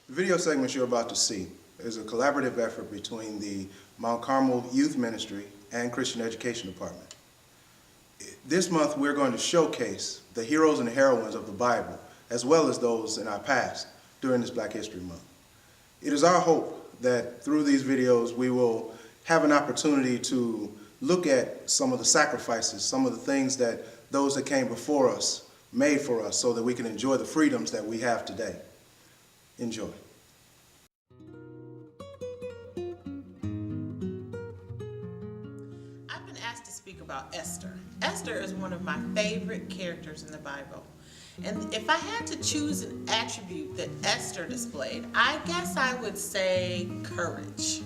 The video segment you're about to see is a collaborative effort between the Mount Carmel Youth Ministry and Christian Education Department. This month we're going to showcase the heroes and heroines of the Bible, as well as those in our past during this Black History Month. It is our hope that through these videos we will have an opportunity to look at some of the sacrifices, some of the things that those that came before us made for us so that we can enjoy the freedoms that we have today. Enjoy. I've been asked to speak about Esther. Esther is one of my favorite characters in the Bible. And if I had to choose an attribute that Esther displayed, I guess I would say courage.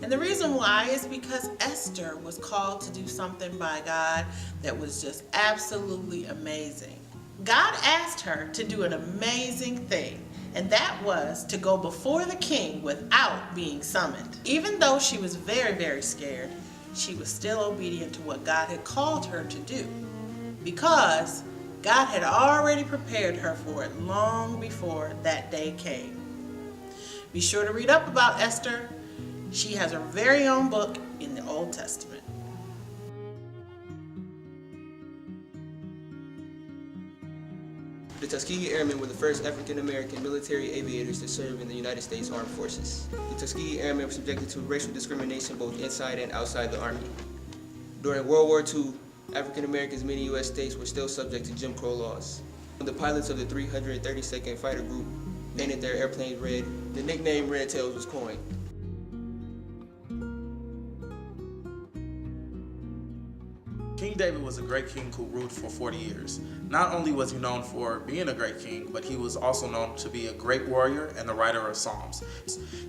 And the reason why is because Esther was called to do something by God that was just absolutely amazing. God asked her to do an amazing thing, and that was to go before the king without being summoned. Even though she was very, very scared, she was still obedient to what God had called her to do, because God had already prepared her for it long before that day came. Be sure to read up about Esther. She has her very own book in the Old Testament. The Tuskegee Airmen were the first African-American military aviators to serve in the United States Armed Forces. The Tuskegee Airmen were subjected to racial discrimination both inside and outside the Army. During World War II, African-Americans in many U.S. states were still subject to Jim Crow laws. The pilots of the 332nd Fighter Group painted their airplanes red. The nickname Red Tails was coined. King David was a great king who ruled for 40 years. Not only was he known for being a great king, but he was also known to be a great warrior and a writer of Psalms.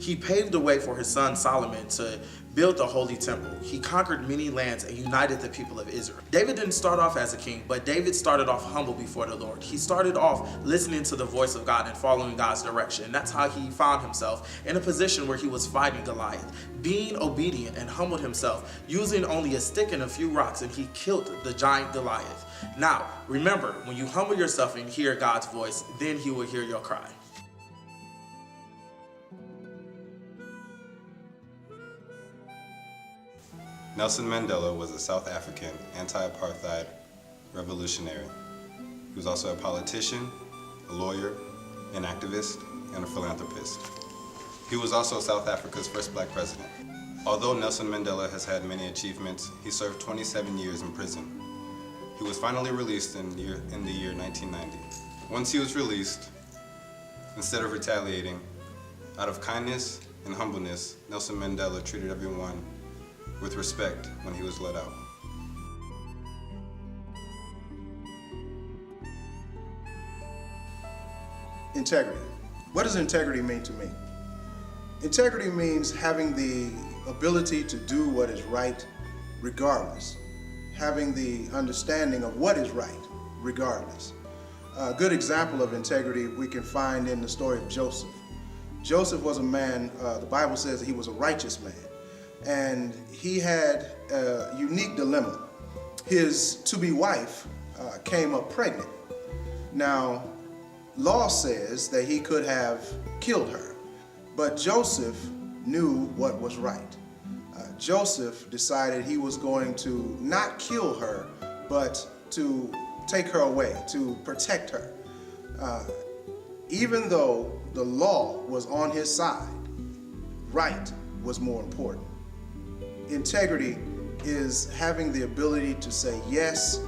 He paved the way for his son Solomon to build the Holy Temple. He conquered many lands and united the people of Israel. David didn't start off as a king, but David started off humble before the Lord. He started off listening to the voice of God and following God's direction. That's how he found himself in a position where he was fighting Goliath, being obedient and humbled himself, using only a stick and a few rocks, and he killed the giant Goliath. Now, remember, when you humble yourself and hear God's voice, then he will hear your cry. Nelson Mandela was a South African anti-apartheid revolutionary. He was also a politician, a lawyer, an activist, and a philanthropist. He was also South Africa's first black president. Although Nelson Mandela has had many achievements, he served 27 years in prison. He was finally released in the year 1990. Once he was released, instead of retaliating, out of kindness and humbleness, Nelson Mandela treated everyone with respect when he was let out. Integrity. What does integrity mean to me? Integrity means having the ability to do what is right regardless. Having the understanding of what is right regardless. A good example of integrity we can find in the story of Joseph. Joseph was a man, the Bible says that he was a righteous man. And he had a unique dilemma. His to-be wife came up pregnant. Now, law says that he could have killed her, but Joseph knew what was right. Joseph decided he was going to not kill her, but to take her away, to protect her. Even though the law was on his side, right was more important. Integrity is having the ability to say yes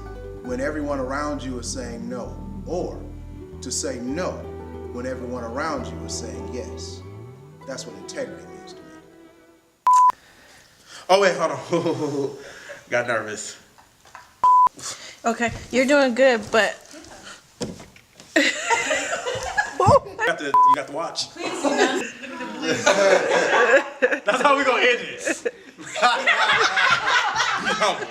when everyone around you is saying no, or to say no when everyone around you is saying yes. That's what integrity means to me. Oh wait, hold on. Got nervous. Okay, you're doing good, but You got to watch. Please do not. That's how we gonna end this. Be humble.